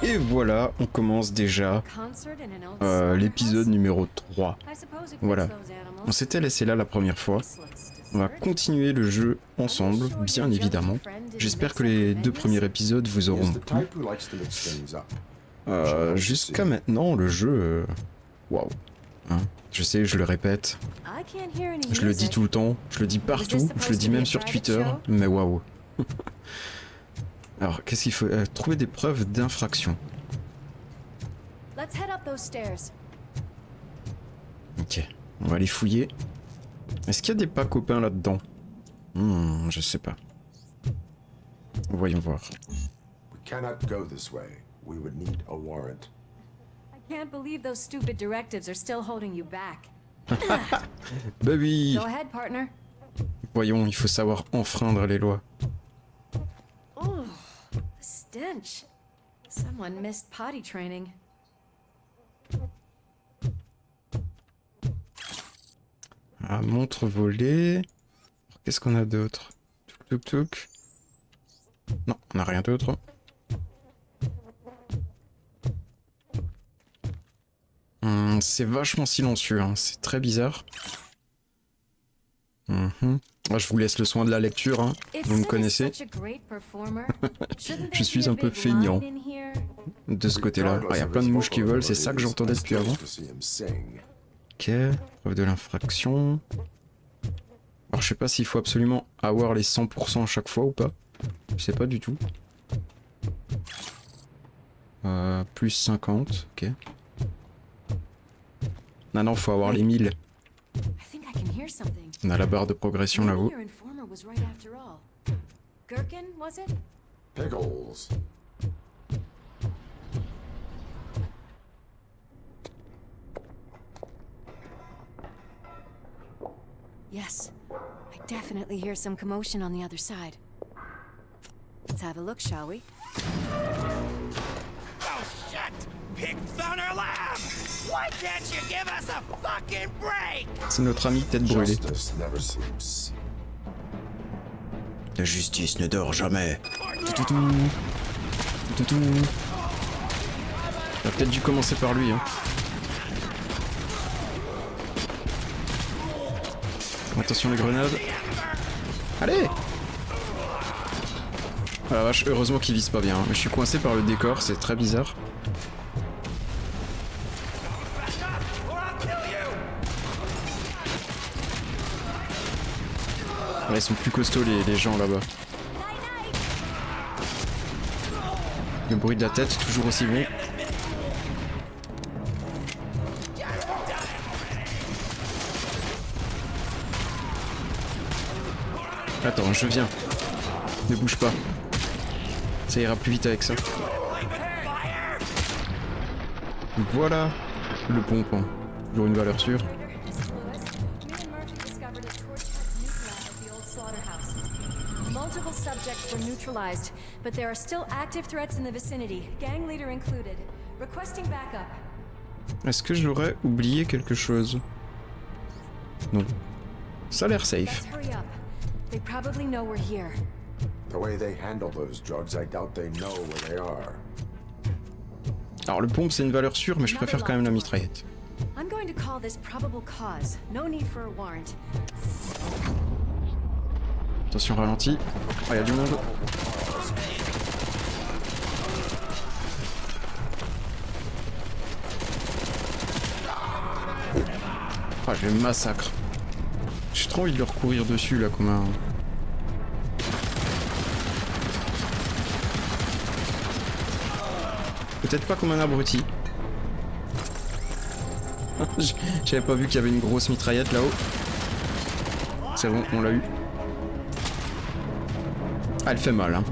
Et voilà, on commence déjà l'épisode numéro 3. Voilà, on s'était laissé là la première fois. On va continuer le jeu ensemble, bien évidemment. J'espère que les 2 premiers épisodes vous auront plu. Jusqu'à maintenant, le jeu... Waouh. Hein, je sais, je le répète. Je le dis tout le temps, je le dis partout, je le dis même sur Twitter, mais waouh. Alors, qu'est-ce qu'il faut trouver des preuves d'infraction. Ok, on va les fouiller. Est-ce qu'il y a des pas copains là-dedans? Je sais pas. Voyons voir. We cannot go this way. We would need a warrant. I can't believe those stupid directives are still holding you back. Bah oui. Go ahead, partner. Voyons, il faut savoir enfreindre les lois. Oh, the stench. Someone missed potty training. Ah, montre volée. Qu'est-ce qu'on a d'autre? Touk touk touk. Non, on n'a rien d'autre. C'est vachement silencieux, hein. C'est très bizarre. Ah, je vous laisse le soin de la lecture, hein. Vous me connaissez. Je suis un peu feignant de ce côté-là. Ah, y a plein de mouches qui volent, c'est ça que j'entendais depuis avant. Ok, preuve de l'infraction. Alors je sais pas s'il faut absolument avoir les 100% à chaque fois ou pas. Je sais pas du tout. Plus 50, ok. Non, faut avoir les 1000. On a la barre de progression là-haut. Pickles. Yes, I definitely hear some commotion on the other side. Let's have a look, shall we? Oh shit! Pig found our lab! Why can't you give us a fucking break? C'est notre ami tête brûlée. Justice never sleeps. La justice ne dort jamais. Toutou. Toutou. On a peut-être dû commencer par lui, hein. Attention les grenades. Allez! Ah la vache, heureusement qu'il vise pas bien, hein. Mais je suis coincé par le décor, c'est très bizarre. Là, ils sont plus costauds les gens là-bas. Le bruit de la tête, toujours aussi bon. Attends, je viens. Ne bouge pas. Ça ira plus vite avec ça. Voilà le pompon. Toujours une valeur sûre. Multiple subjects were neutralized, but there are still active threats in the vicinity, gang leader included. Requesting backup. Est-ce que j'aurais oublié quelque chose? Non. Ça a l'air safe. Let's hurry up. They probably know we're here. The way they handle those drugs, I doubt they know where they are. Alors le pompe c'est une valeur sûre, mais je préfère quand même la mitraillette. I'm going to call this probable cause. No need for a warrant. Attention ralenti. Ah, y a du monde. Ah, je les massacre. J'ai trop envie de leur courir dessus là comme un... Peut-être pas comme un abruti. J'avais pas vu qu'il y avait une grosse mitraillette là-haut. C'est bon, on l'a eu. Ah, elle fait mal, hein.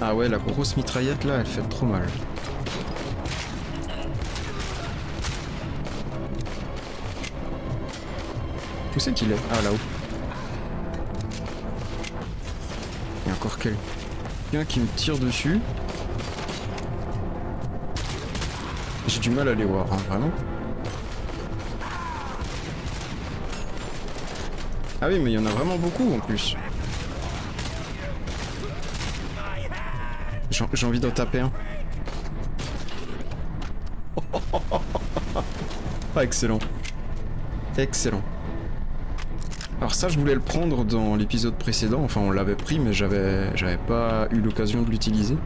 Ah ouais, la grosse mitraillette là, elle fait trop mal. Où c'est qu'il est? Ah, là-haut. Il y a encore quelqu'un qui me tire dessus. J'ai du mal à les voir, hein, vraiment. Ah oui, mais il y en a vraiment beaucoup en plus. J'ai envie d'en taper un. Ah, excellent. Excellent. Alors ça, je voulais le prendre dans l'épisode précédent. Enfin, on l'avait pris, mais j'avais pas eu l'occasion de l'utiliser.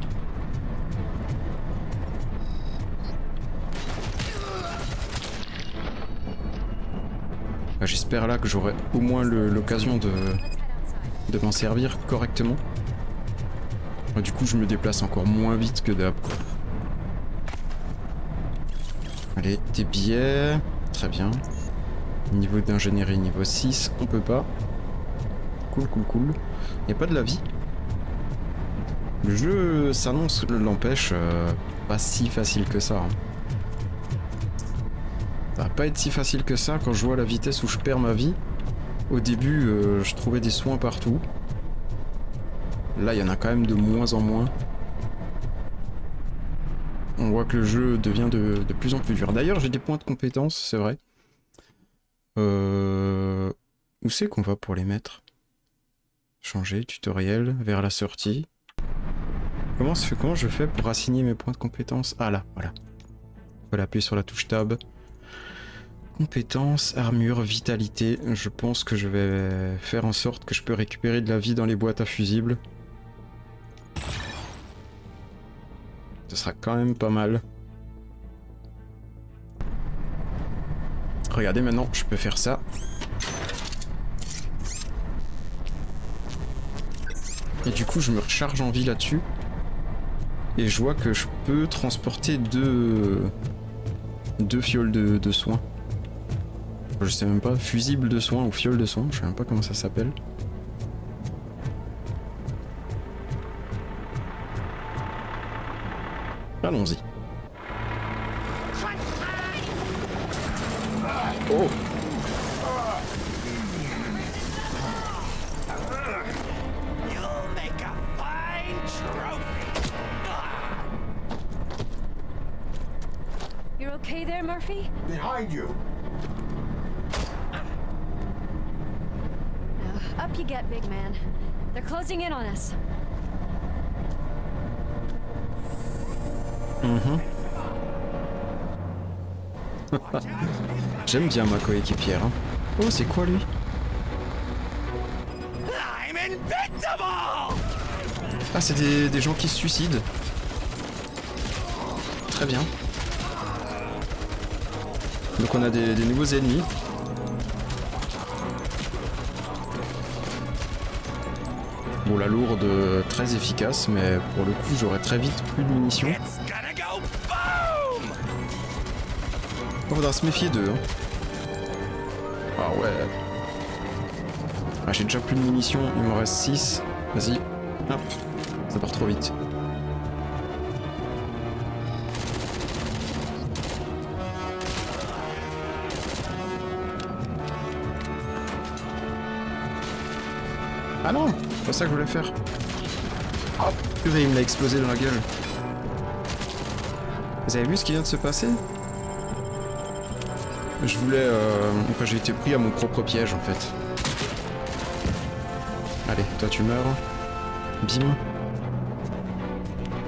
J'espère là que j'aurai au moins l'occasion de m'en servir correctement. Du coup, je me déplace encore moins vite que d'hab. Allez, des billets. Très bien. Niveau d'ingénierie, niveau 6, on peut pas. Cool, cool, cool. Y'a pas de la vie. Le jeu s'annonce, l'empêche, pas si facile que ça. Hein. Ça va pas être si facile que ça quand je vois la vitesse où je perds ma vie. Au début, je trouvais des soins partout. Là, il y en a quand même de moins en moins. On voit que le jeu devient de plus en plus dur. D'ailleurs, j'ai des points de compétence, c'est vrai. Où c'est qu'on va pour les mettre? Changer, tutoriel, vers la sortie. Comment je fais pour assigner mes points de compétence? Ah là, voilà. On va appuyer sur la touche tab. Compétences, armure, vitalité. Je pense que je vais faire en sorte que je peux récupérer de la vie dans les boîtes à fusibles. Ce sera quand même pas mal. Regardez maintenant, je peux faire ça. Et du coup, je me recharge en vie là-dessus. Et je vois que je peux transporter deux fioles de soins. Je sais même pas, fusible de soins ou fiole de soins, je sais même pas comment ça s'appelle. Allons-y. Oh! You'll make a fine trophy. You're okay there, Murphy? Behind you! Now, up you get, big man. They're closing in on us. J'aime bien ma coéquipière. Hein. Oh, c'est quoi lui? I'm invincible. Ah, c'est des gens qui se suicident. Très bien. Donc on a des nouveaux ennemis. Bon, la lourde, très efficace, mais pour le coup, j'aurai très vite plus de munitions. It's gonna go boom. On faudra se méfier d'eux. Hein. Ah ouais. Ah, j'ai déjà plus de munitions, il m'en reste 6. Vas-y. Hop. Ça part trop vite. Ah non, c'est pas ça que je voulais faire. Oh purée, il me l'a explosé dans la gueule. Vous avez vu ce qui vient de se passer? Je voulais... Enfin, j'ai été pris à mon propre piège en fait. Allez, toi tu meurs. Bim.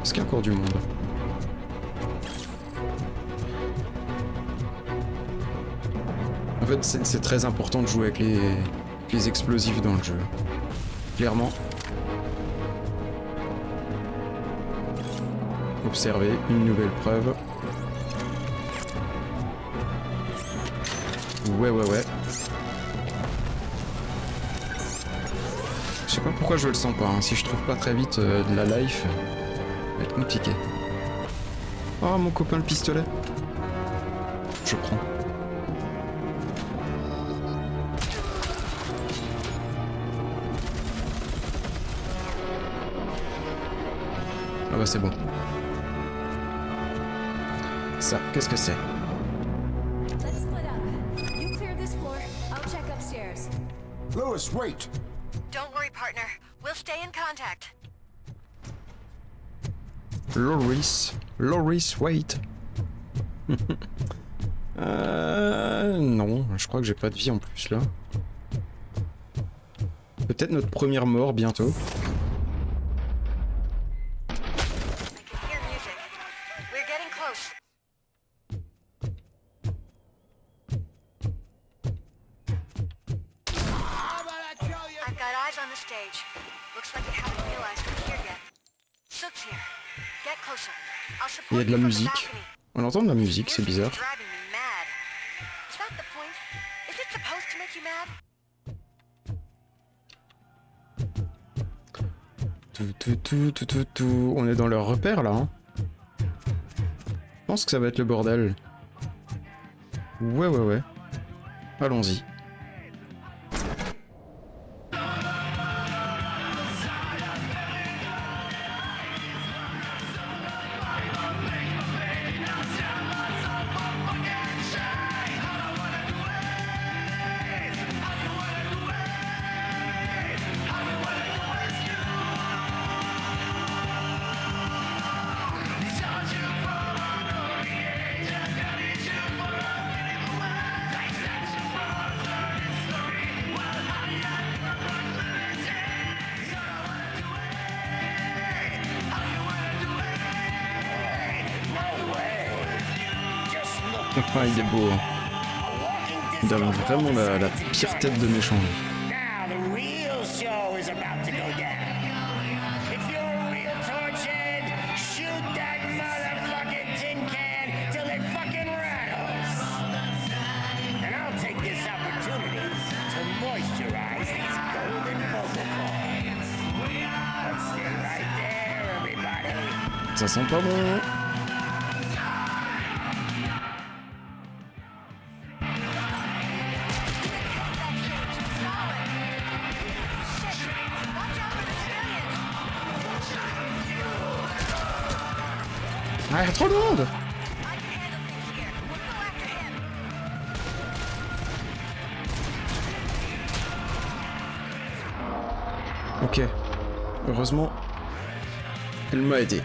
Est-ce qu'il y a encore du monde? En fait, c'est très important de jouer avec les explosifs dans le jeu. Clairement. Observez, une nouvelle preuve. Ouais. Je sais pas pourquoi je le sens pas. Hein. Si je trouve pas très vite de la life, ça va être compliqué. Oh, mon copain le pistolet. Je prends. Ah bah c'est bon. Ça, qu'est-ce que c'est? Let's split up. You clear this floor, I'll check upstairs. Lewis, wait! Don't worry, partner. We'll stay in contact. Loris, wait. Non, je crois que j'ai pas de vie en plus là. Peut-être notre première mort bientôt. We're getting close. I've got eyes on the stage. Looks like they haven't realized we're here yet. Sook's here. Get closer. I'll Il y a support de la you from the musique. balcony. On entend de la musique, c'est bizarre. Music's driving me mad. Is that the point? Is it supposed to make you mad? Tout. On est dans leur repère là. Hein. Je pense que ça va être le bordel. Ouais. Allons-y. Il est beau. Hein. Il a vraiment la pire tête de méchant. Now the real show is about to go down. If you're a real torchhead, shoot that motherfucking tin can till it fucking rattles. And I'll take this opportunity to moisturize these golden vocal cords. Let's stay right there, everybody. Ça sent pas bon. Ah, il y a trop de monde! Ok. Heureusement, elle m'a aidé.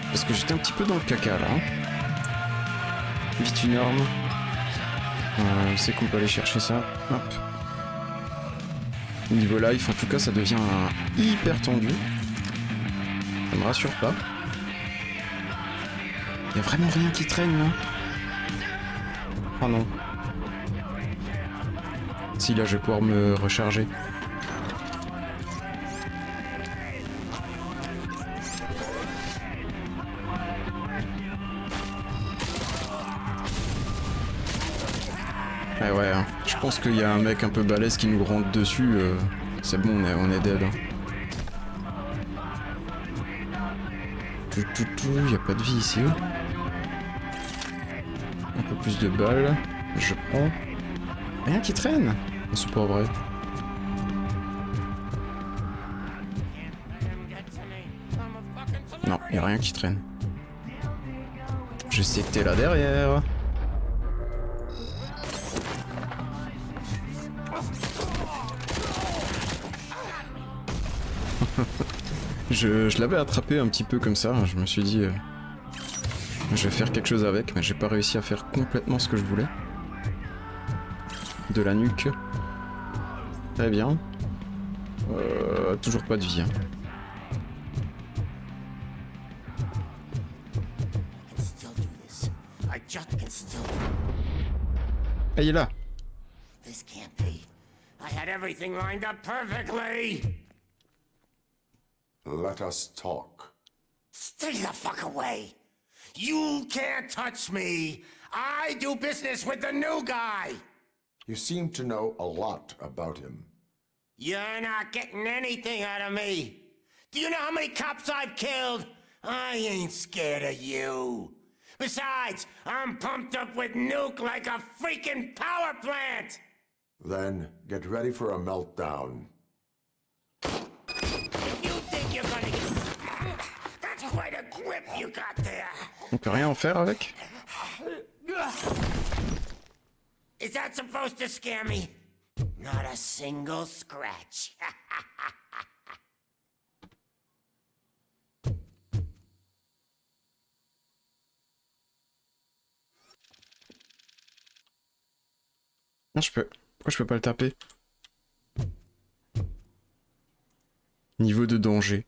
Parce que j'étais un petit peu dans le caca là. Vite une arme. C'est qu'on peut aller chercher ça. Hop. Niveau life, en tout cas, ça devient hyper tendu. Ça me rassure pas. Y'a vraiment rien qui traîne là. Oh non. Si là je vais pouvoir me recharger. Ah ouais, hein. Je pense qu'il y a un mec un peu balèze qui nous rentre dessus. C'est bon, on est dead. Hein. Il y a pas de vie ici. Un peu plus de balles. Je prends. Rien qui traîne. C'est pas vrai. Non, y a rien qui traîne. Je sais que t'es là derrière. Je l'avais attrapé un petit peu comme ça. Je me suis dit... je vais faire quelque chose avec, mais j'ai pas réussi à faire complètement ce que je voulais. De la nuque. Très bien. Toujours pas de vie. Hein. Ah, il est là. This can't be. I had everything lined up perfectly. Let us talk. Stay the fuck away. You can't touch me. I do business with the new guy. You seem to know a lot about him. You're not getting anything out of me. Do you know how many cops I've killed? I ain't scared of you. Besides, I'm pumped up with nuke like a freaking power plant. Then get ready for a meltdown. If you think you're gonna get... That's quite a grip you got there. On peut rien en faire avec? Is that supposed to scare me? Not a single scratch. Non, je peux. Pourquoi je peux pas le taper? Niveau de danger.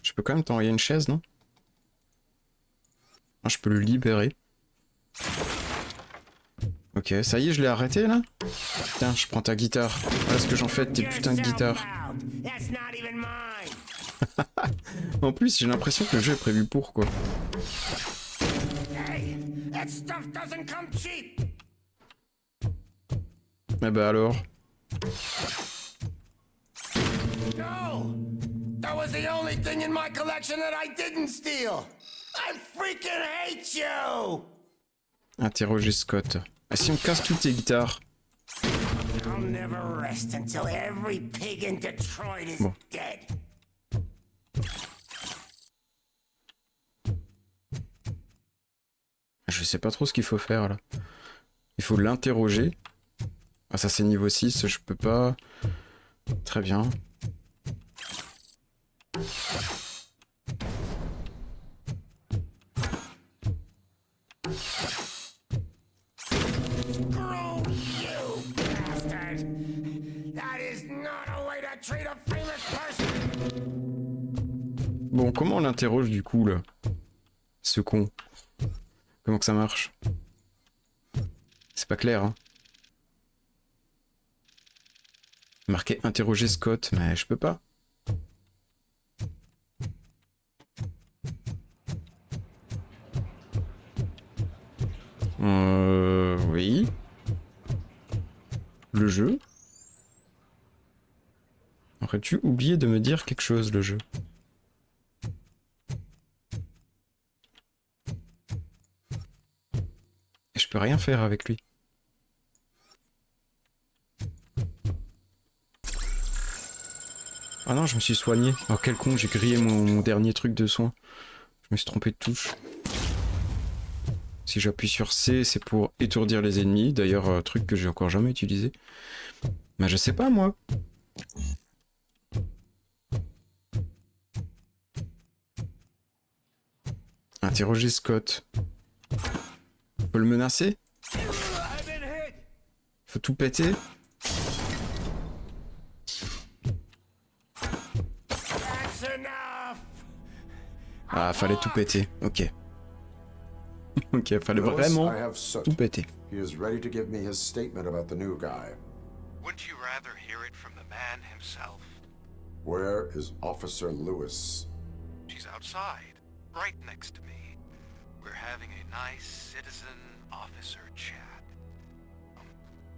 Je peux quand même t'envoyer une chaise, non? Ah, je peux le libérer. Ok, ça y est, je l'ai arrêté là? Putain, je prends ta guitare. Voilà ce que j'en fais de tes putains de guitares. En plus, j'ai l'impression que le jeu est prévu pour quoi. Eh bah alors. No! That was the only thing in my collection that I didn't steal! I freaking hate you! Interroger Scott. Ah, si on casse toutes tes guitares. I'll never rest until every pig in Detroit is Bon. dead. Je sais pas trop ce qu'il faut faire là. Il faut l'interroger. Ah ça c'est niveau 6, je peux pas. Très bien. Screw you, bastard! That is not a way to treat a famous person! Bon, comment on l'interroge du coup là? Ce con. Comment que ça marche? C'est pas clair, hein. Marqué interroger Scott, mais je peux pas. Oui. Le jeu. Aurais-tu oublié de me dire quelque chose, le jeu? Et je peux rien faire avec lui. Ah non, je me suis soigné. Oh quel con, j'ai grillé mon dernier truc de soin. Je me suis trompé de touche. Si j'appuie sur C, c'est pour étourdir les ennemis. D'ailleurs, truc que j'ai encore jamais utilisé. Mais je sais pas, moi. Interroger Scott. Faut le menacer? Faut tout péter? Ah, fallait tout péter. Ok. Ok, fallait Lewis, vraiment I have Soot. tout péter. He is ready to give me his statement about the new guy. Wouldn't you rather hear it from the man himself? Where is Officer Lewis? She's outside, right next to me. We're having a nice citizen-officer chat.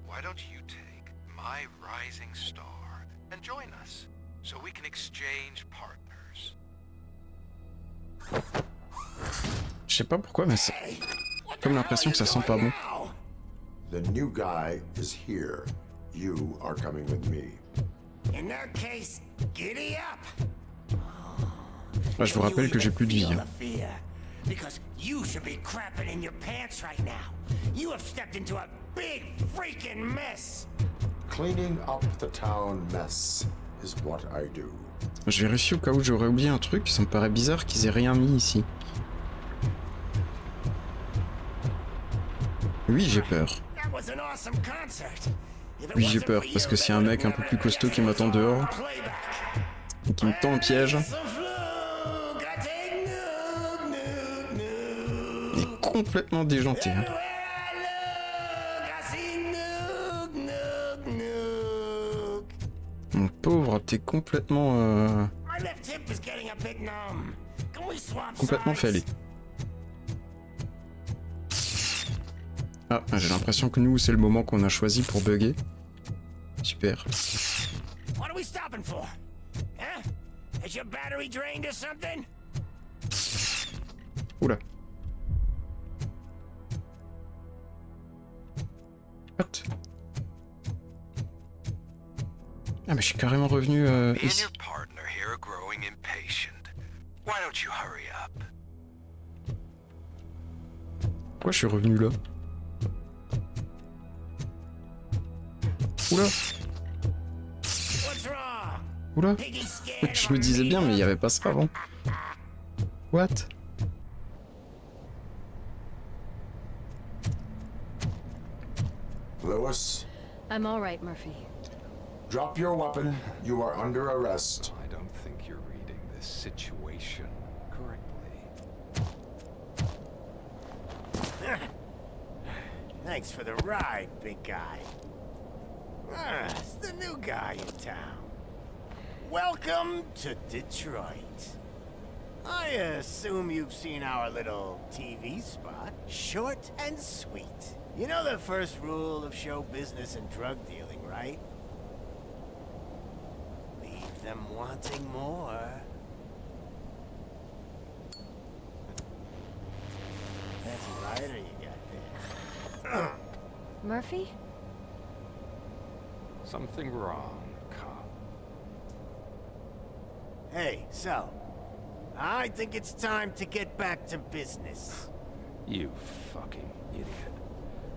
Why don't you take my rising star and join us, so we can exchange partners? Je sais pas pourquoi, mais c'est comme l'impression que ça sent pas bon. The new guy is here. You are coming with me. In that case, giddy up! Ah, je vous rappelle que j'ai plus de vie. Hein. Because you should be crapping in your pants right now. You have stepped into a big freaking mess. Cleaning up the town mess is what I do. Je vérifie au cas où j'aurais oublié un truc, ça me paraît bizarre qu'ils aient rien mis ici. Oui, j'ai peur. That was an awesome concert. If it Oui, j'ai wasn't peur, for parce you, que s'il y a un then mec un peu I'd plus costaud qui m'attend never dehors, playback. et qui me tend en piège, il est complètement déjanté. Hein. Mon pauvre, t'es complètement... complètement fêlé. Ah, j'ai l'impression que nous, c'est le moment qu'on a choisi pour bugger. Super. What are we stopping for? Huh? Is your battery drained or something? Oula. What? Ah mais je suis carrément revenu Me and ici. your partner here are growing impatient. Why don't you hurry up? Pourquoi je suis revenu là? Oula. What's wrong? Oula. Piggy's scared Je of me disais me. bien mais il n'y avait pas ça avant. What? Lewis, I'm all right, Murphy. drop your weapon. You are under arrest. I don't think you're reading this situation correctly. Thanks for the ride, big guy. It's the new guy in town. Welcome to Detroit. I assume you've seen our little TV spot. Short and sweet. You know the first rule of show business and drug dealing, right? Leave them wanting more. That's a lighter you got there. Murphy? Something wrong, cop. Hey, so, I think it's time to get back to business. You fucking idiot.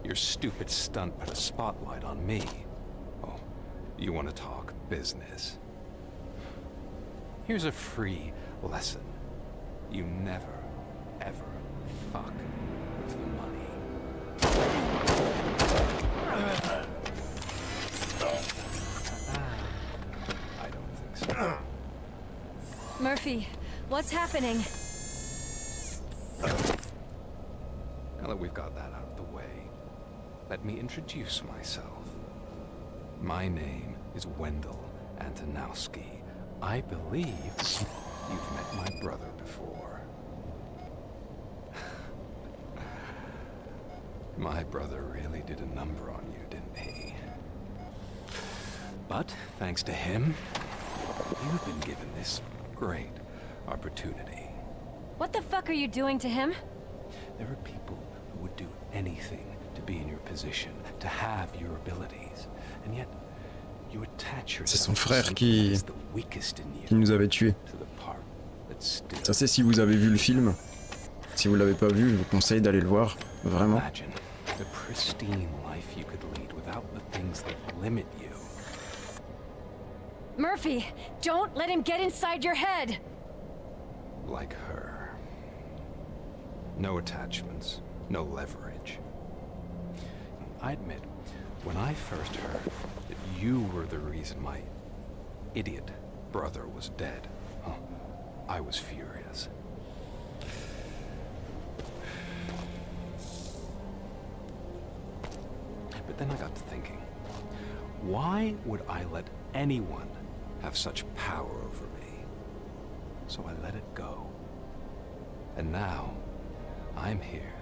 Your stupid stunt put a spotlight on me. Oh, you want to talk business? Here's a free lesson. You never, ever fuck with the money. I don't think so. Murphy, what's happening? Now that we've got that out of the way, let me introduce myself. My name is Wendell Antonowski. I believe you've met my brother before. My brother really did a number on you, didn't he? But thanks to him, you've been given this great opportunity. What the fuck are you doing to him? There are people who would do anything to be in your position, to have your abilities, and yet you attach yourself C'est son to frère something that is the weakest in you, qui nous avait tués. to the part that's still. Ça c'est si vous avez vu le film. Si vous l'avez pas vu, je vous conseille d'aller le voir, vraiment. Imagine the pristine life you could lead without the things that limit you. Murphy, don't let him get inside your head! Like her. No attachments, no leverage. I admit, when I first heard that you were the reason my idiot brother was dead, I was furious. But then I got to thinking, why would I let anyone have such power over me? So I let it go. And now, I'm here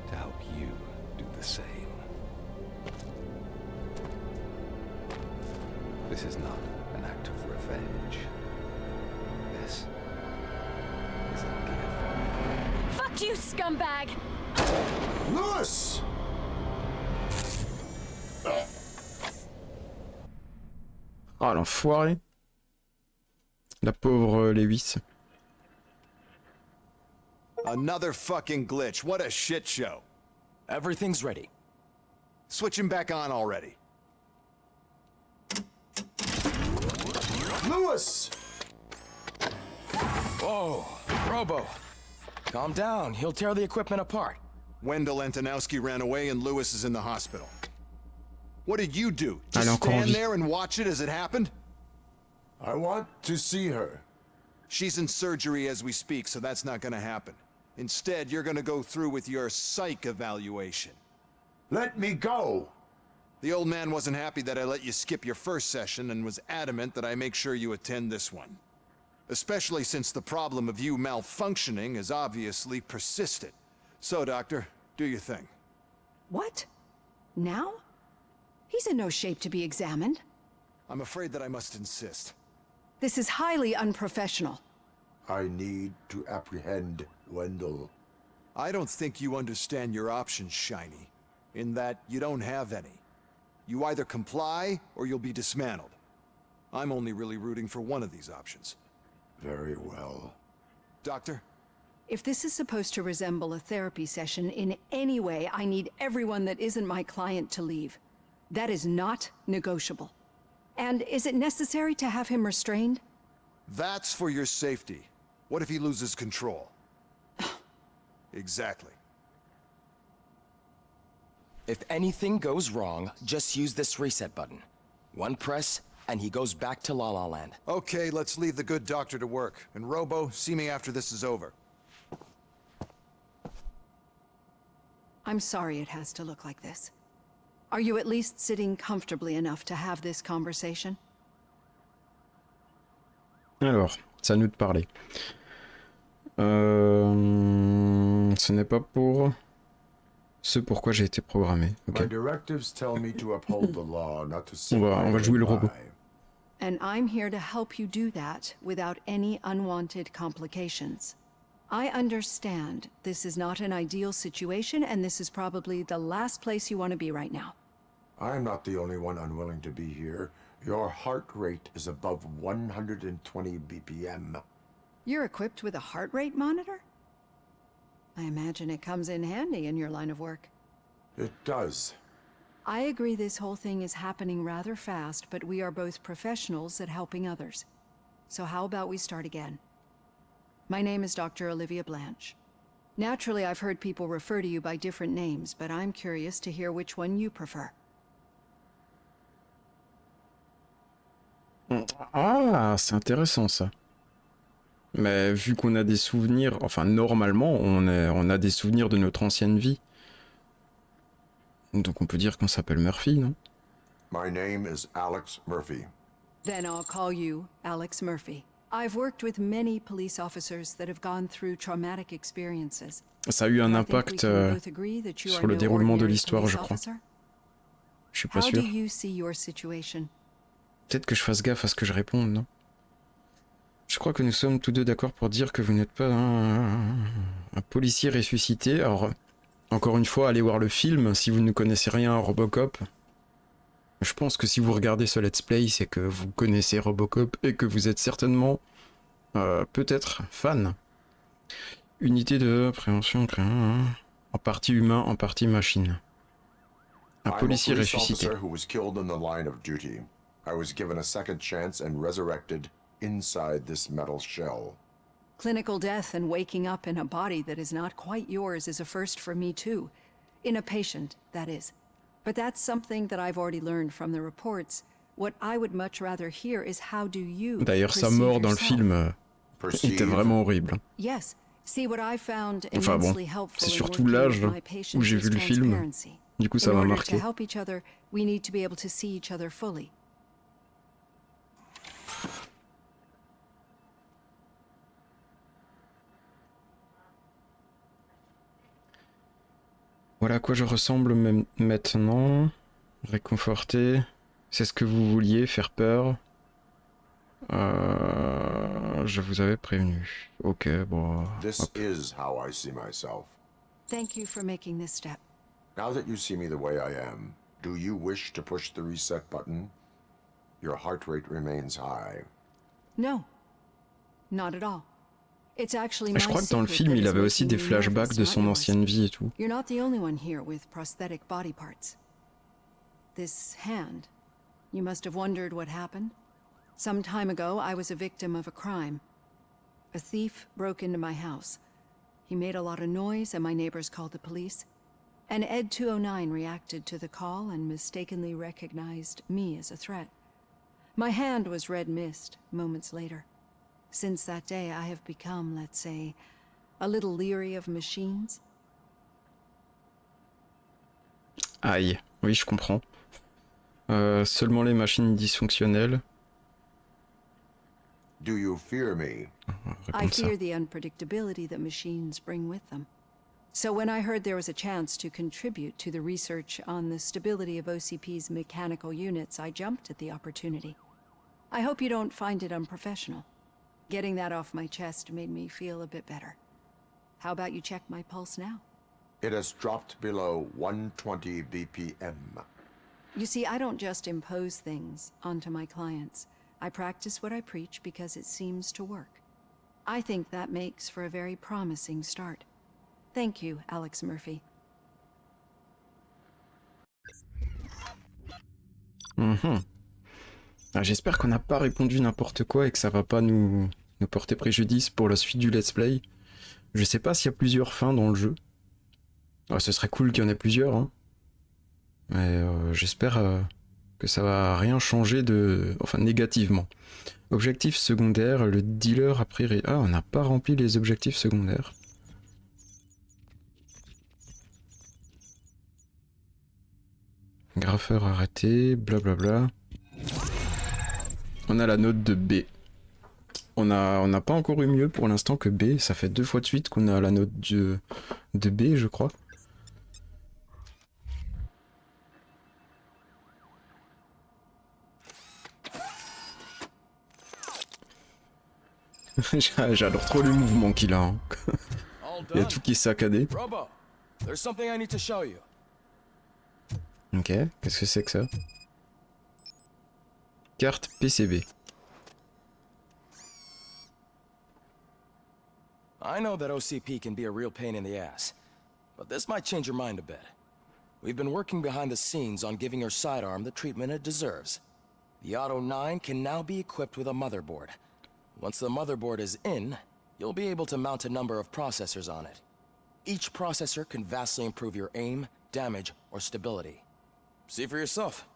to help you do the same. This is not an act of revenge. This is a gift. Fuck you, scumbag! Lewis! Ah, l'enfoiré. La pauvre Lewis. Another fucking glitch. What a shit show. Everything's ready. Switch him back on already. Lewis! Whoa, Robo. Calm down. He'll tear the equipment apart. Wendell Antonowski ran away and Lewis is in the hospital. What did you do? Elle est Just encore en stand vie. there and watch it as it happened? I want to see her. She's in surgery as we speak, so that's not gonna happen. Instead, you're gonna go through with your psych evaluation. Let me go! The old man wasn't happy that I let you skip your first session and was adamant that I make sure you attend this one. Especially since the problem of you malfunctioning has obviously persisted. So, Doctor, do your thing. What? Now? He's in no shape to be examined. I'm afraid that I must insist. This is highly unprofessional. I need to apprehend Wendell. I don't think you understand your options, Shiny, in that you don't have any. You either comply or you'll be dismantled. I'm only really rooting for one of these options. Very well. Doctor? If this is supposed to resemble a therapy session in any way, I need everyone that isn't my client to leave. That is not negotiable. And is it necessary to have him restrained? That's for your safety. What if he loses control? Exactly. If anything goes wrong, just use this reset button. One press, and he goes back to La La Land. Okay, let's leave the good doctor to work. And Robo, see me after this is over. I'm sorry it has to look like this. Are you at least sitting comfortably enough to have this conversation? Alors, c'est à nous de parler. Ce n'est pas pour ce pourquoi j'ai été programmé. My Okay. directives tell me to uphold the law, not to sit On va jouer le robot. by. And I'm here to help you do that without any unwanted complications. I understand this is not an ideal situation, and this is probably the last place you want to be right now. I'm not the only one unwilling to be here. Your heart rate is above 120 BPM. You're equipped with a heart rate monitor? I imagine it comes in handy in your line of work. It does. I agree this whole thing is happening rather fast, but we are both professionals at helping others. So how about we start again? My name is Dr. Olivia Blanche. Naturally, I've heard people refer to you by different names, but I'm curious to hear which one you prefer. Ah, c'est intéressant ça. Mais vu qu'on a des souvenirs, enfin normalement on a des souvenirs de notre ancienne vie. Donc on peut dire qu'on s'appelle Murphy, non? My name is Alex Murphy. Then I'll call you Alex Murphy. I've worked with many police officers that have gone through traumatic experiences. Ça a eu un I think we impact can both agree that you sur are le no déroulement de ordinary l'histoire, je police crois. officer. Je suis pas How sûr. do you see your situation? Peut-être que je fasse gaffe à ce que je réponde, non? Je crois que nous sommes tous deux d'accord pour dire que vous n'êtes pas un policier ressuscité. Alors, encore une fois, allez voir le film si vous ne connaissez rien à RoboCop. Je pense que si vous regardez ce let's play, c'est que vous connaissez RoboCop et que vous êtes certainement, peut-être, fan. Unité de prévention, en partie humain, en partie machine. Un I'm a policier police ressuscité. officer who was killed in the line of duty. I was given a second chance and resurrected inside this metal shell. Clinical death and waking up in a body that is not quite yours is a first for me too. In a patient, that is. But that's something that I've already learned from the reports. What I would much rather hear is how do you D'ailleurs, sa perceive mort dans le yourself? film était Perceive. vraiment horrible. Yes. See, what I found Enfin bon, immensely helpful c'est in surtout working l'âge with my où patients j'ai is vu le film. transparency. Du coup, ça In m'a order marqué. to help each other, we need to be able to see each other fully. Voilà à quoi je ressemble même maintenant. Réconforter. C'est ce que vous vouliez, faire peur. Je vous avais prévenu. Ok, bon. This Hop. is how I see myself. Thank you for making this step. Now that you see me the way I am, do you wish to push the reset button? Your heart rate remains high. No. Not at all. It's actually my Je crois que dans le secret film, that il is avait aussi making des me flashbacks nervous, de not son yours. ancienne vie et tout. You're not the only one here with prosthetic body parts. This hand. You must have wondered what happened. Some time ago, I was a victim of a crime. A thief broke into my house. He made a lot of noise and my neighbors called the police. And Ed 209 reacted to the call and mistakenly recognized me as a threat. My hand was red mist moments later. Since that day, I have become, let's say, a little leery of machines. Aïe, oui, je comprends. Seulement les machines dysfonctionnelles. Do you fear me? I Réponse ça. fear the unpredictability that machines bring with them. So when I heard there was a chance to contribute to the research on the stability of OCP's mechanical units, I jumped at the opportunity. I hope you don't find it unprofessional. Getting that off my chest made me feel a bit better. How about you check my pulse now? It has dropped below 120 BPM. You see, I don't just impose things onto my clients. I practice what I preach because it seems to work. I think that makes for a very promising start. Thank you, Alex Murphy. J'espère qu'on n'a pas répondu n'importe quoi et que ça va pas nous porter préjudice pour la suite du let's play. Je sais pas s'il y a plusieurs fins dans le jeu. Ce serait cool qu'il y en ait plusieurs, hein. Mais j'espère que ça va rien changer de... Enfin, négativement. Objectif secondaire, le dealer a pris... Ah, on n'a pas rempli les objectifs secondaires. Graffeur arrêté, blablabla. On a la note de B. On n'a pas encore eu mieux pour l'instant que B. Ça fait 2 fois de suite qu'on a la note de B, je crois. J'adore trop les mouvements qu'il a. Hein. Il y a tout qui est saccadé. Robo, there's something I need to show you. Ok, qu'est-ce que c'est que ça? Carte PCB. I know that OCP can be a real pain in the ass, but this might change your mind a bit. We've been working behind the scenes on giving her sidearm the treatment it deserves. The Auto 9 can now be equipped with a motherboard. Once the motherboard is in, you'll be able to mount a number of processors on it. Each processor can vastly improve your aim, damage, or stability. See for yourself.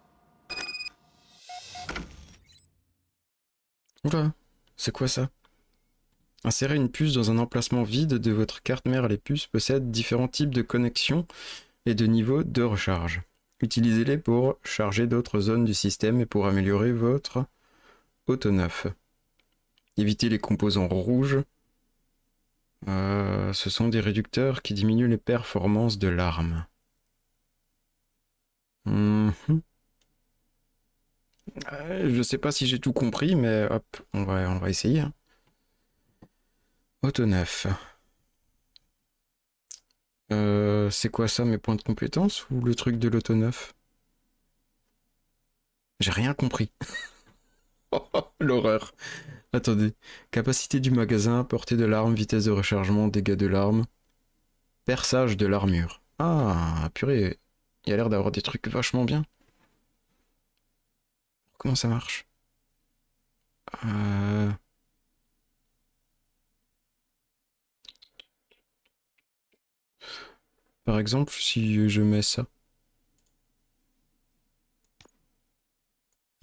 Oula, c'est quoi ça? Insérer une puce dans un emplacement vide de votre carte mère. Les puces possèdent différents types de connexions et de niveaux de recharge. Utilisez-les pour charger d'autres zones du système et pour améliorer votre auto neuf. Évitez les composants rouges. Ce sont des réducteurs qui diminuent les performances de l'arme. Je sais pas si j'ai tout compris, mais hop, on va essayer. Hein. Auto neuf. C'est quoi ça, mes points de compétence ou le truc de l'auto neuf? J'ai rien compris. L'horreur. Attendez. Capacité du magasin, portée de l'arme, vitesse de rechargement, dégâts de l'arme, perçage de l'armure. Ah, purée. Il y a l'air d'avoir des trucs vachement bien. Comment ça marche? Par exemple, si je mets ça.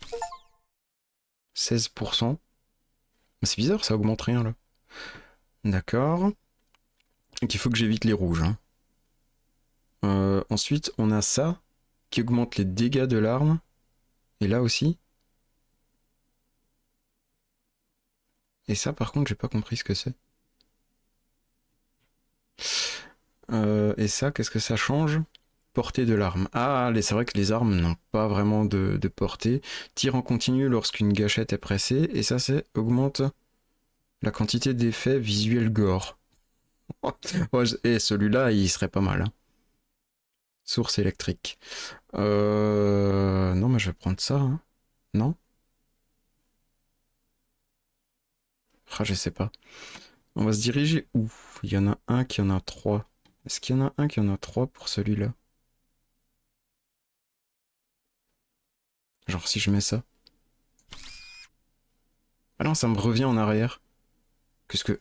« 16%. C'est bizarre, ça augmente rien là. D'accord. Donc il faut que j'évite les rouges. Hein. Ensuite, on a ça qui augmente les dégâts de l'arme. Et là aussi. Et ça, par contre, j'ai pas compris ce que c'est. Et ça, qu'est-ce que ça change? Portée de l'arme. Ah, c'est vrai que les armes n'ont pas vraiment de portée. Tir en continu lorsqu'une gâchette est pressée. Et ça, c'est augmente la quantité d'effets visuels gore. Et celui-là, il serait pas mal. Hein. Source électrique. Non, mais je vais prendre ça. Hein. Non? Ah, je sais pas. On va se diriger où? Il y en a un qui en a 3. Est-ce qu'il y en a un qui en a 3 pour celui-là? Genre si je mets ça. Ah non, ça me revient en arrière. Qu'est-ce que...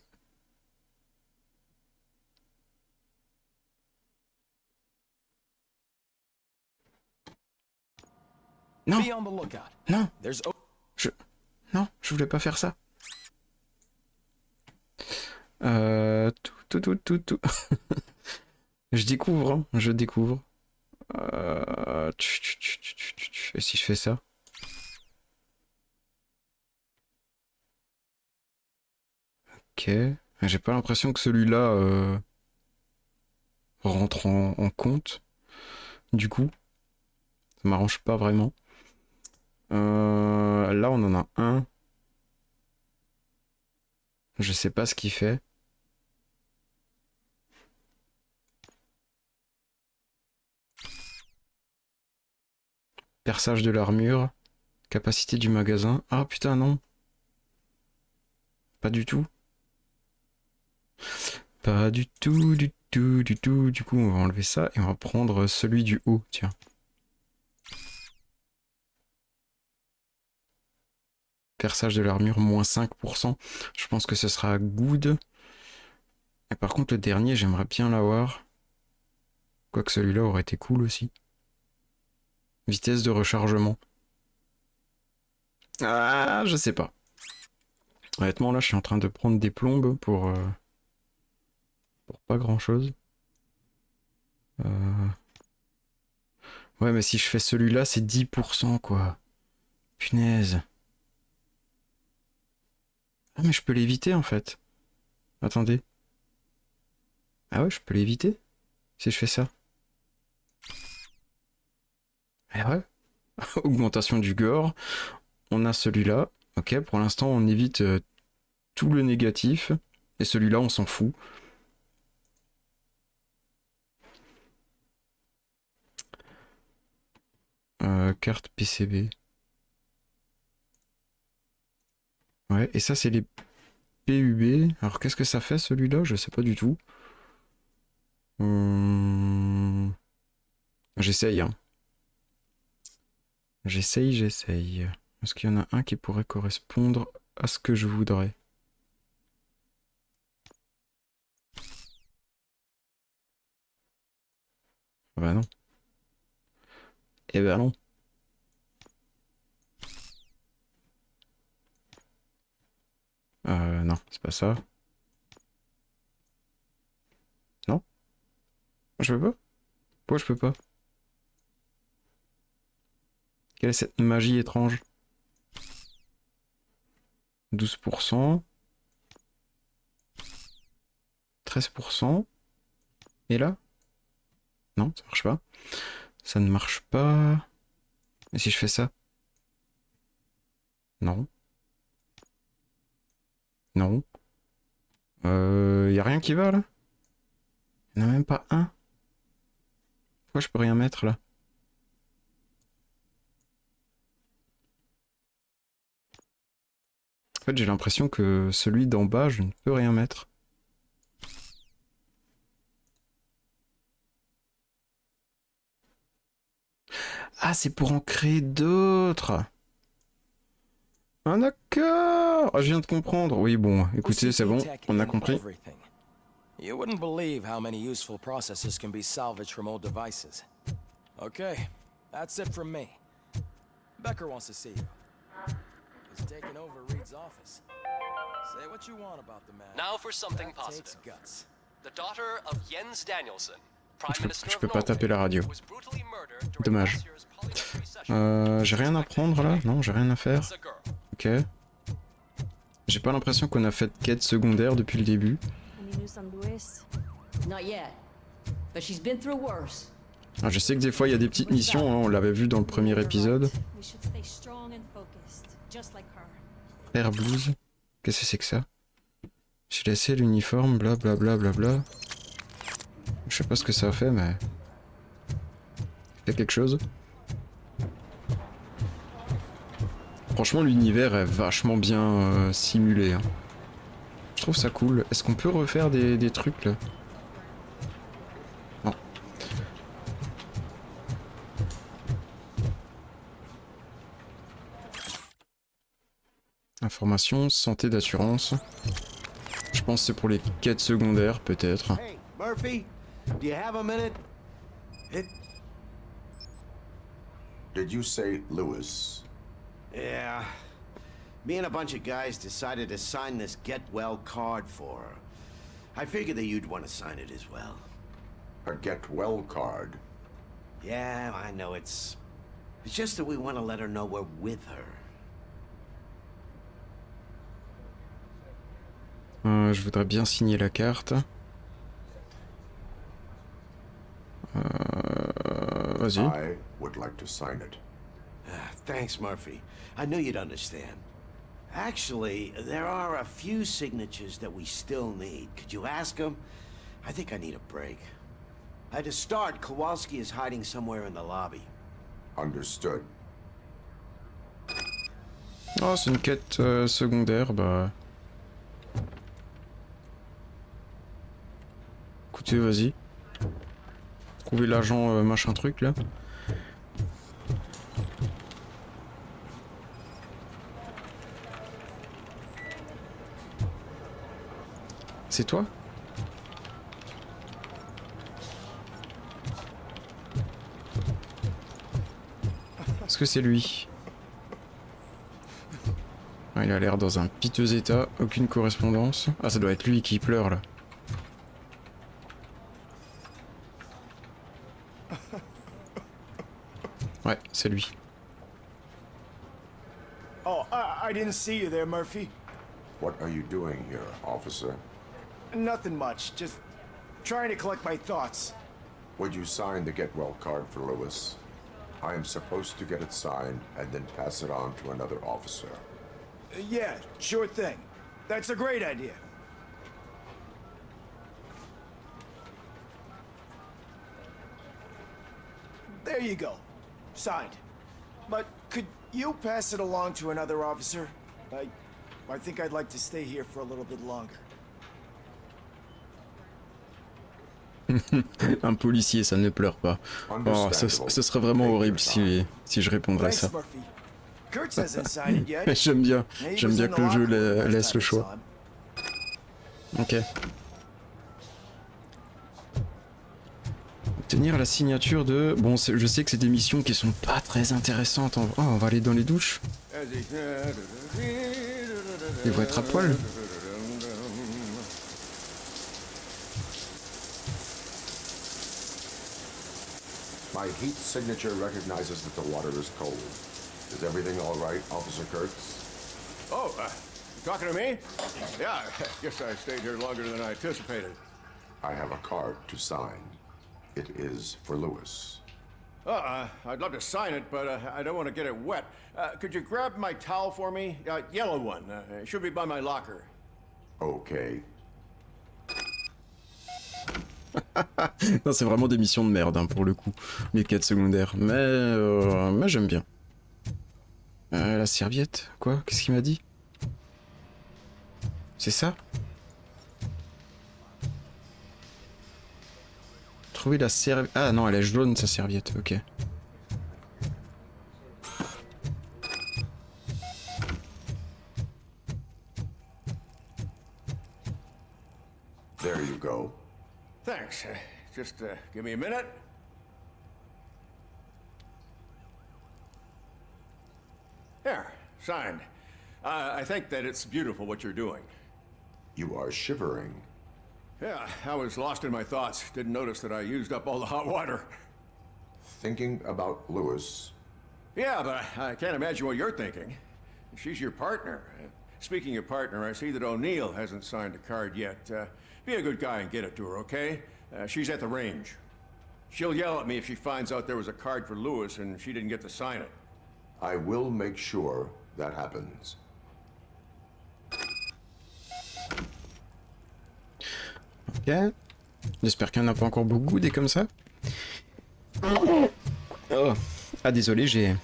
Non! Non! Non, je voulais pas faire ça. Tout. Je découvre, hein, je découvre. Et si je fais ça? Ok. J'ai pas l'impression que celui-là rentre en compte. Du coup, ça m'arrange pas vraiment. Là, on en a un. Je sais pas ce qu'il fait. Perçage de l'armure. Capacité du magasin. Ah putain, non. Pas du tout. Pas du tout, du tout, du tout. Du coup, on va enlever ça et on va prendre celui du haut, tiens. Perçage de l'armure, moins 5%. Je pense que ce sera good. Et par contre, le dernier, j'aimerais bien l'avoir. Quoique celui-là aurait été cool aussi. Vitesse de rechargement. Ah, je sais pas. Honnêtement, là, je suis en train de prendre des plombes pour pas grand-chose. Ouais, mais si je fais celui-là, c'est 10%, quoi. Punaise. Ah, mais je peux l'éviter, en fait. Attendez. Ah ouais, je peux l'éviter si je fais ça. Eh ouais. Augmentation du gore. On a celui-là. Ok, pour l'instant, on évite tout le négatif. Et celui-là, on s'en fout. Carte PCB. Ouais, et ça, c'est les PUB. Alors, qu'est-ce que ça fait, celui-là? Je sais pas du tout. J'essaye, hein. J'essaye. Est-ce qu'il y en a un qui pourrait correspondre à ce que je voudrais? Bah non. Eh ben non. Non, c'est pas ça. Non? Je peux pas? Pourquoi je peux pas? Quelle est cette magie étrange? 12%. 13%. Et là? Non, ça marche pas. Ça ne marche pas. Et si je fais ça? Non. Non. Y a rien qui va là? Il n'y en a même pas un. Pourquoi je peux rien mettre là? En fait, j'ai l'impression que celui d'en bas, je ne peux rien mettre. Ah, c'est pour en créer d'autres. Ah d'accord. Ah, je viens de comprendre. Oui, bon, écoutez, c'est bon, on a compris. You wouldn't believe how many useful processes can be salvaged from old devices. Okay, that's it from me. Becker wants to see you. He's taken over Reed's office. Say what you want about the man. Now for something That positive. takes guts. The daughter of Jens Danielson, Prime Minister Je of peux pas taper la radio. Norway, was brutally murdered during Dommage. last year's parliamentary session. J'ai rien à prendre là? Non, j'ai rien à faire. It's a girl. Ok. J'ai pas l'impression qu'on a fait de quête secondaire depuis le début. Any news on Luis? Not yet, but she's been through worse. Ah, je sais que des fois il y a des petites missions, hein, on l'avait vu dans le premier épisode. We should stay strong and focused, just like her. Air Blues. Qu'est-ce que c'est que ça? J'ai laissé l'uniforme, blablabla. Bla. Je sais pas ce que ça a fait, mais... Il y a quelque chose. Franchement, l'univers est vachement bien simulé. Hein. Je trouve ça cool. Est-ce qu'on peut refaire des trucs, là? Non. Information, santé d'assurance. Je pense que c'est pour les quêtes secondaires, peut-être. Hey, Murphy, do you have a minute? Did you say Lewis? Yeah. Me and a bunch of guys decided to sign this get well card for her. I figured that you'd want to sign it as well. A get well card? Yeah, I know it's just that we want to let her know we're with her. Je voudrais bien signer la carte. Vas-y. I would like to sign it. Thanks, Murphy. I knew you'd understand. Actually, there are a few signatures that we still need. Could you ask them? I think I need a break. To start, Kowalski is hiding somewhere in the lobby. Understood. Oh, c'est une quête secondaire, bah... Écoutez, vas-y. Trouver l'agent machin truc, là. C'est toi? Est-ce que c'est lui? Il a l'air dans un piteux état, aucune correspondance. Ah, ça doit être lui qui pleure là. Ouais, c'est lui. Oh, I didn't see you there, Murphy. What are you doing here, officer? Nothing much, just trying to collect my thoughts. Would you sign the get well card for Lewis? I am supposed to get it signed and then pass it on to another officer. Yeah, sure thing. That's a great idea. There you go. Signed. But could you pass it along to another officer? I think I'd like to stay here for a little bit longer. Un policier, ça ne pleure pas. Oh, ce serait vraiment horrible si je répondrais ça. J'aime bien que le jeu laisse le choix. Ok. Obtenir la signature de... Bon, je sais que c'est des missions qui sont pas très intéressantes. Oh, on va aller dans les douches. Ils vont être à poil. My heat signature recognizes that the water is cold. Is everything all right, Officer Kurtz? Oh, talking to me? Yeah, I guess I stayed here longer than I anticipated. I have a card to sign. It is for Lewis. I'd love to sign it, but I don't want to get it wet. Could you grab my towel for me? Yellow one. It should be by my locker. Okay. Non, c'est vraiment des missions de merde hein, pour le coup, les quêtes secondaires. Mais j'aime bien. La serviette, quoi? Qu'est-ce qu'il m'a dit? C'est ça? Trouver la serviette. Ah non, elle est jaune sa serviette, ok. There you go. Thanks. Just give me a minute. There, signed. I think that it's beautiful what you're doing. You are shivering. Yeah, I was lost in my thoughts. Didn't notice that I used up all the hot water. Thinking about Lewis? Yeah, but I can't imagine what you're thinking. She's your partner. Speaking of partner, I see that O'Neill hasn't signed a card yet. Be a good guy and get it to her, okay? She's at the range. She'll yell at me if she finds out there was a card for Lewis and she didn't get to sign it. I will make sure that happens. Ok. J'espère qu'il n'y en a pas encore beaucoup des comme ça. Oh. Ah désolé, j'ai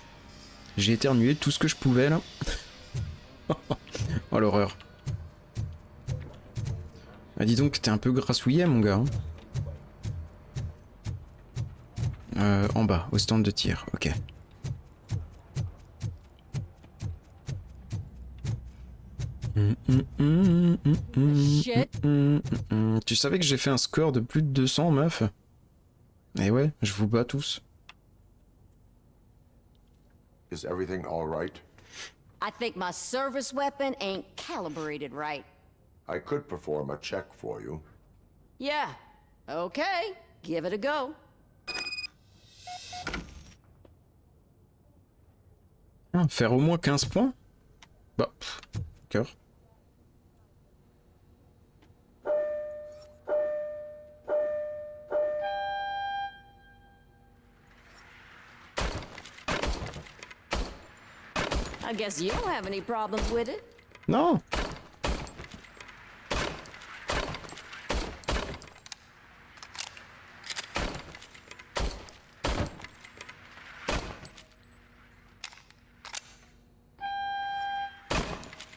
éternué tout ce que je pouvais là. Oh l'horreur. Ah dis donc, t'es un peu grassouillet mon gars. En bas, au stand de tir, ok. Shit. Tu savais que j'ai fait un score de plus de 200, meuf? Eh ouais, je vous bats tous. Is everything all right? I think my service weapon ain't calibrated right. I could perform a check for you. Yeah. Okay. Give it a go. Ah, faire au moins 15 points? Bah, cœur. I guess you don't have any problems with it. Non.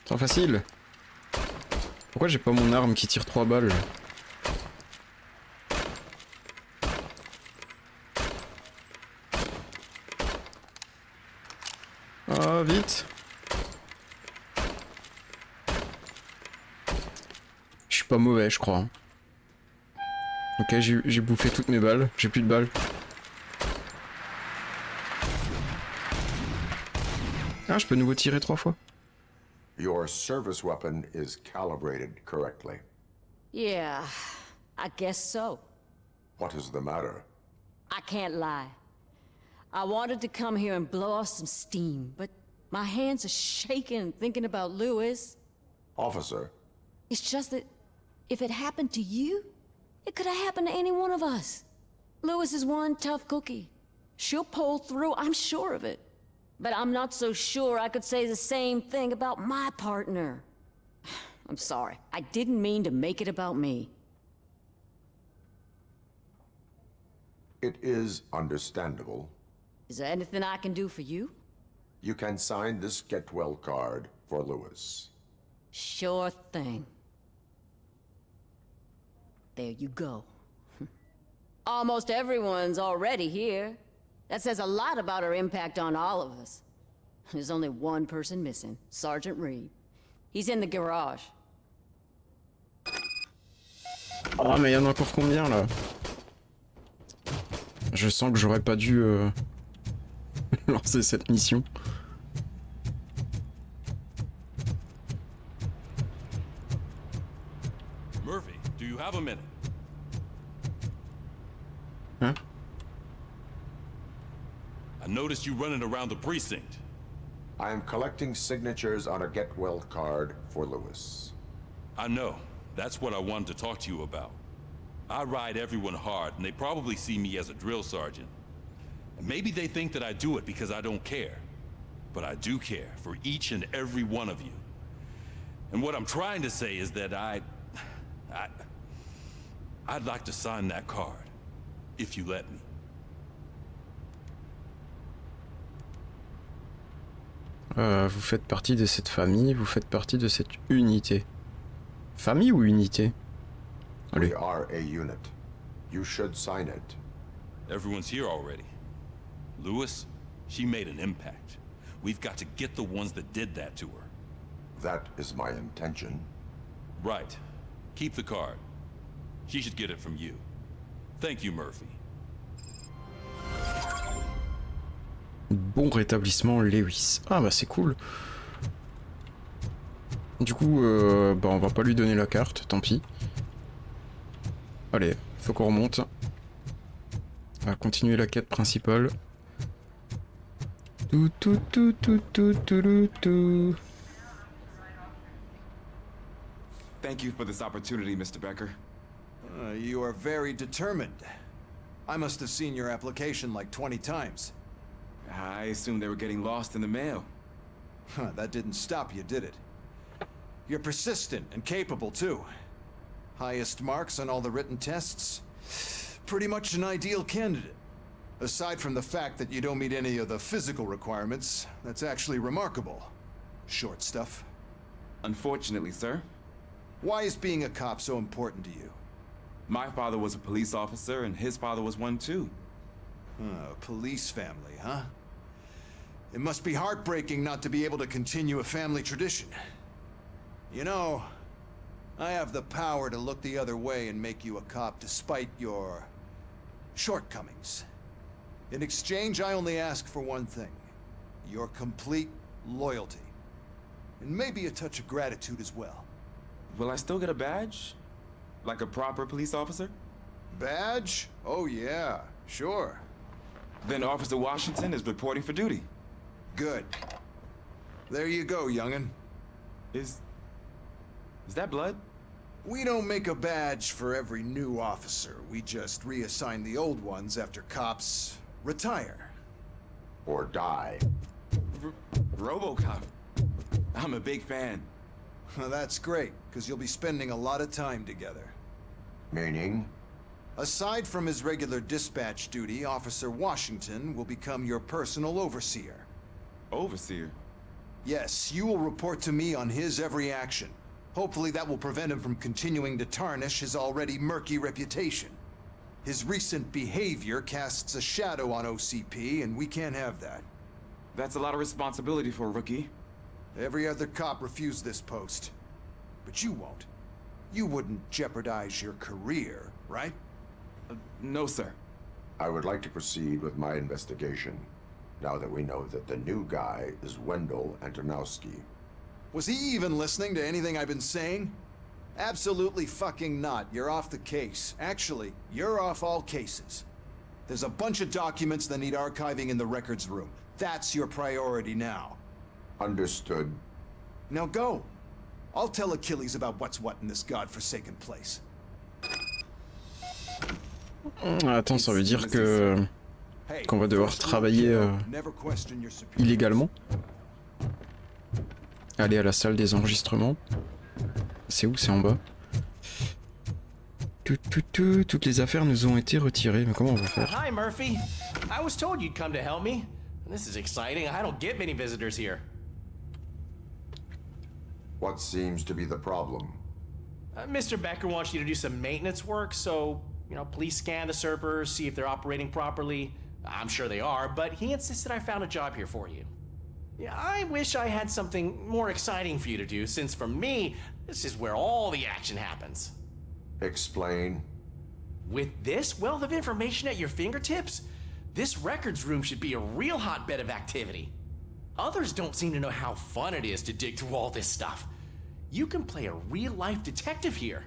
Trop facile. Pourquoi j'ai pas mon arme qui tire 3 balles? Ah, vite. Je suis pas mauvais, je crois. Ok, j'ai bouffé toutes mes balles. J'ai plus de balles. Ah, je peux nouveau tirer 3 fois. Your service weapon is calibrated correctly. Yeah, I guess so. What is the matter? I can't lie. I wanted to come here and blow off some steam, but my hands are shaking thinking about Lewis. Officer. It's just that if it happened to you, it could have happened to any one of us. Lewis is one tough cookie. She'll pull through, I'm sure of it. But I'm not so sure I could say the same thing about my partner. I'm sorry. I didn't mean to make it about me. It is understandable. Is there anything I can do for you? You can sign this Get Well card for Lewis. Sure thing. There you go. Almost everyone's already here. That says a lot about her impact on all of us. There's only one person missing, Sergeant Reed. He's in the garage. Oh, mais il y en a encore combien là? Je sens que j'aurais pas dû lancer cette mission. Murphy, do you have a minute? Hein? I noticed you running around the precinct. I am collecting signatures on a Get Well card for Lewis. I know. That's what I wanted to talk to you about. I ride everyone hard, and they probably see me as a drill sergeant. And maybe they think that I do it because I don't care. But I do care for each and every one of you. And what I'm trying to say is that I'd like to sign that card, if you let me. Vous faites partie de cette famille, vous faites partie de cette unité. Famille ou unité? Allez. We are a unit. You should sign it. Everyone's here already. Lewis, she made an impact. We've got to get the ones that did that to her. That is my intention. Right. Keep the card. She should get it from you. Thank you, Murphy. Bon rétablissement, Lewis. Ah bah c'est cool. Du coup, bah on va pas lui donner la carte, tant pis. Allez, faut qu'on remonte. On va continuer la quête principale. Tout. Thank you for this opportunity, Mr. Becker. You are very determined. I must have seen your application like 20 times. I assumed they were getting lost in the mail. That didn't stop you, did it? You're persistent and capable, too. Highest marks on all the written tests. Pretty much an ideal candidate. Aside from the fact that you don't meet any of the physical requirements, that's actually remarkable. Short stuff. Unfortunately, sir. Why is being a cop so important to you? My father was a police officer, and his father was one, too. Police family, huh? It must be heartbreaking not to be able to continue a family tradition. You know, I have the power to look the other way and make you a cop despite your shortcomings. In exchange, I only ask for one thing. Your complete loyalty. And maybe a touch of gratitude as well. Will I still get a badge? Like a proper police officer? Badge? Oh yeah, sure. Then Officer Washington is reporting for duty. Good. There you go, young'un. Is that blood? We don't make a badge for every new officer. We just reassign the old ones after cops retire. Or die. RoboCop. I'm a big fan. That's great, because you'll be spending a lot of time together. Meaning? Aside from his regular dispatch duty, Officer Washington will become your personal overseer. Overseer? Yes, you will report to me on his every action. Hopefully that will prevent him from continuing to tarnish his already murky reputation. His recent behavior casts a shadow on OCP, and we can't have that. That's a lot of responsibility for a rookie. Every other cop refused this post. But you won't. You wouldn't jeopardize your career, right? No, sir. I would like to proceed with my investigation, now that we know that the new guy is Wendell Antonowski. Was he even listening to anything I've been saying? Absolutely fucking not. You're off the case. Actually, you're off all cases. There's a bunch of documents that need archiving in the records room. That's your priority now. Understood. Now go. I'll tell Achilles about what's what in this godforsaken place. Attends, ça veut dire que qu'on va devoir travailler illégalement. Aller à la salle des enregistrements. C'est où? C'est en bas. Toutes les affaires nous ont été retirées. Mais comment on va faire? Hi, Murphy. I was told you'd come to help me. This is exciting. I don't get many visitors here. What seems to be the problem? Mr. Becker wants you to do some maintenance work, so, you know, please scan the servers, see if they're operating properly. I'm sure they are, but he insisted I found a job here for you. Yeah, I wish I had something more exciting for you to do, since for me, this is where all the action happens. Explain. With this wealth of information at your fingertips, this records room should be a real hotbed of activity. Others don't seem to know how fun it is to dig through all this stuff. You can play a real-life detective here.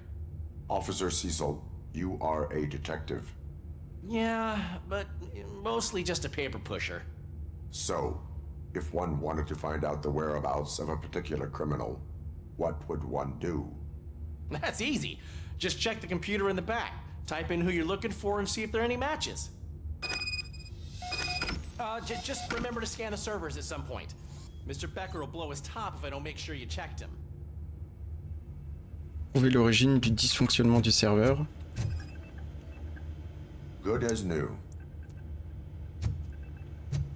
Officer Cecil, you are a detective. Yeah, but mostly just a paper pusher. So, if one wanted to find out the whereabouts of a particular criminal, what would one do? That's easy. Just check the computer in the back, type in who you're looking for, and see if there are any matches. Just remember to scan the servers at some point. Mr. Becker will blow his top if I don't make sure you checked him. Trouver l'origine du dysfonctionnement du serveur. Good as new.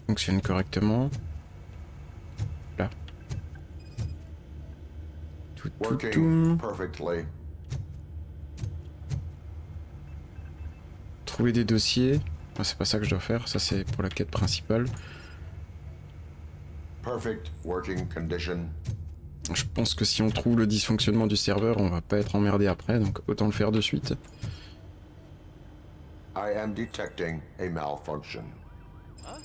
Fonctionne correctement. Là. Working perfectly. Trouver des dossiers. Ah, c'est pas ça que je dois faire, ça c'est pour la quête principale. Perfect working condition. Je pense que si on trouve le dysfonctionnement du serveur, on va pas être emmerdé après, donc autant le faire de suite. I am detecting a malfunction. Ah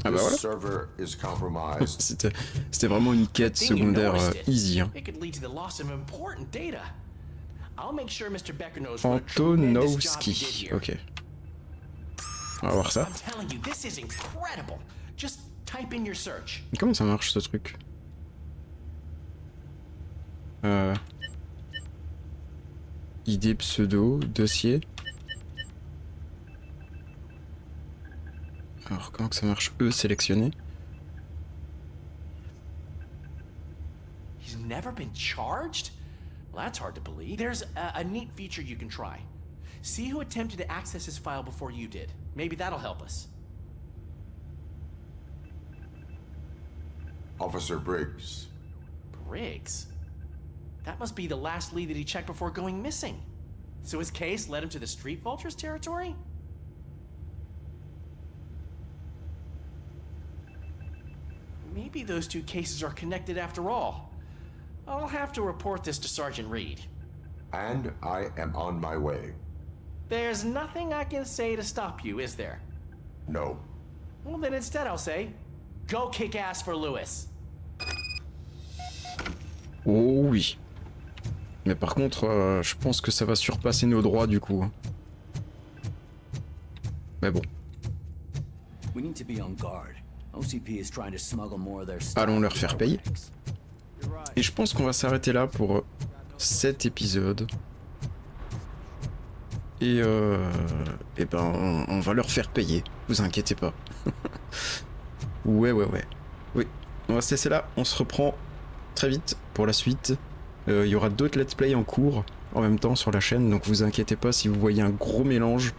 bah voilà. Server is compromised. C'était vraiment une quête secondaire easy. Hein. Antonowski. Ok. On va voir ça. Et comment ça marche ce truc? ID pseudo, dossier. Alors comment que ça marche? Sélectionné. He's never been charged? Well, that's hard to believe. There's a neat feature you can try. See who attempted to access his file before you did. Maybe that'll help us. Officer Briggs. Briggs? That must be the last lead that he checked before going missing. So his case led him to the Street Vultures territory? Maybe those two cases are connected after all. I'll have to report this to Sergeant Reed. And I am on my way. There's nothing I can say to stop you, is there? No. Well, then instead I'll say, go kick ass for Lewis. Oh oui. Mais par contre, je pense que ça va surpasser nos droits du coup. Mais bon. We need to be on guard. OCP is trying to smuggle more of their stuff. Allons leur faire payer. Et je pense qu'on va s'arrêter là pour cet épisode. Et ben on va leur faire payer, vous inquiétez pas. Ouais. Oui, on va se laisser là, on se reprend très vite pour la suite. Il y aura d'autres let's play en cours en même temps sur la chaîne, donc vous inquiétez pas si vous voyez un gros mélange,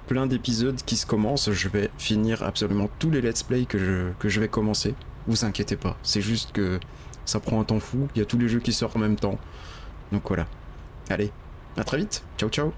plein d'épisodes qui se commencent. Je vais finir absolument tous les let's play que je vais commencer, vous inquiétez pas, c'est juste que ça prend un temps fou, il y a tous les jeux qui sortent en même temps. Donc voilà, allez, à très vite, ciao ciao.